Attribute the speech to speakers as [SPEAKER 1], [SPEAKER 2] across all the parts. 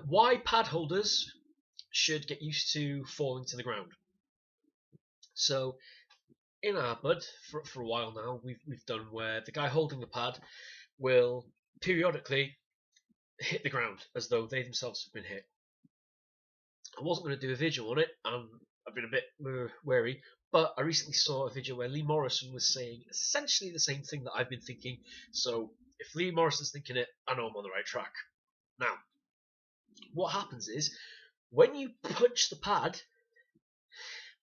[SPEAKER 1] why pad holders should get used to falling to the ground. So in RBUD for a while now, we've done where the guy holding the pad will periodically hit the ground as though they themselves have been hit. I wasn't going to do a video on it, and I've been a bit wary, but I recently saw a video where Lee Morrison was saying essentially the same thing that I've been thinking. So if Lee Morrison's thinking it, I know I'm on the right track. Now, what happens is when you punch the pad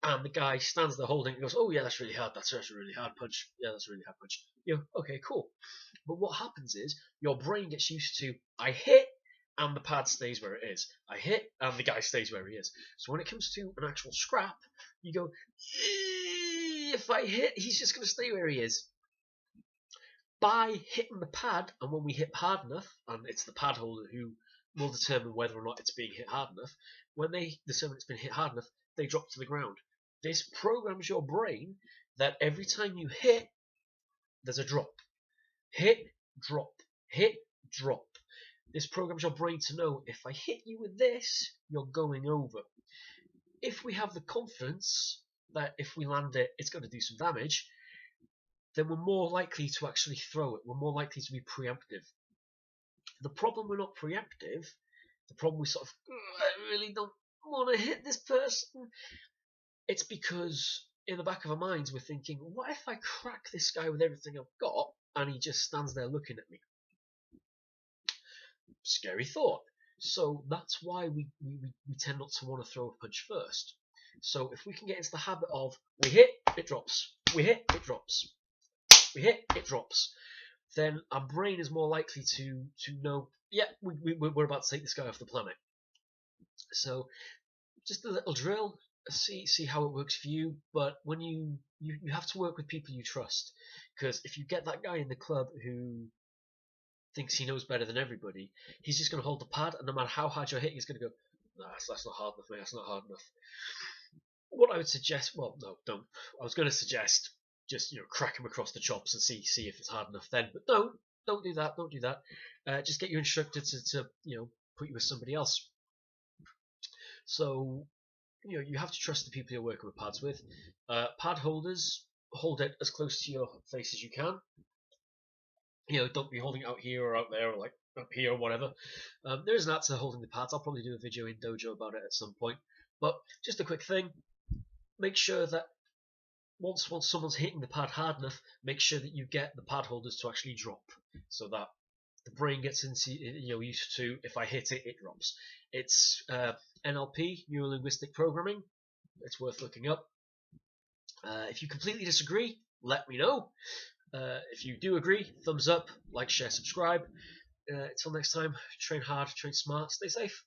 [SPEAKER 1] and the guy stands there holding it and goes, oh yeah, that's really hard, that's actually a really hard punch, yeah, that's a really hard punch. You know, okay, cool. But what happens is your brain gets used to, I hit and the pad stays where it is. I hit and the guy stays where he is. So when it comes to an actual scrap, you go, if I hit, he's just going to stay where he is. By hitting the pad, and when we hit hard enough, and it's the pad holder who will determine whether or not it's being hit hard enough, when they determine it's been hit hard enough, they drop to the ground. This programs your brain that every time you hit, there's a drop. Hit, drop, hit, drop. This programs your brain to know, if I hit you with this, you're going over. If we have the confidence that if we land it, it's going to do some damage, then we're more likely to actually throw it. We're more likely to be preemptive. The problem we're not preemptive, the problem we sort of, I really don't want to hit this person, it's because in the back of our minds we're thinking, what if I crack this guy with everything I've got and he just stands there looking at me? Scary thought. So that's why we tend not to want to throw a punch first. So if we can get into the habit of, we hit, it drops, we hit, it drops, we hit, it drops, then our brain is more likely to know, yeah, we're about to take this guy off the planet. So just a little drill, see how it works for you. But when you have to work with people you trust, because if you get that guy in the club who thinks he knows better than everybody, he's just going to hold the pad, and no matter how hard you're hitting, he's going to go, nah, that's not hard enough, mate, that's not hard enough. What I would suggest, well, no, don't. I was going to suggest just crack him across the chops and see if it's hard enough then, but don't do that. Don't do that. Just get your instructor to put you with somebody else. So you have to trust the people you're working with pads with. Pad holders, hold it as close to your face as you can. Don't be holding it out here or out there or like up here or whatever. There is an answer to holding the pads. I'll probably do a video in Dojo about it at some point. But just a quick thing, make sure that once someone's hitting the pad hard enough, make sure that you get the pad holders to actually drop, so that the brain gets into used to, if I hit it, it drops. It's NLP, Neuro Linguistic Programming. It's worth looking up. If you completely disagree, let me know. If you do agree, thumbs up, like, share, subscribe. Until next time, train hard, train smart, stay safe.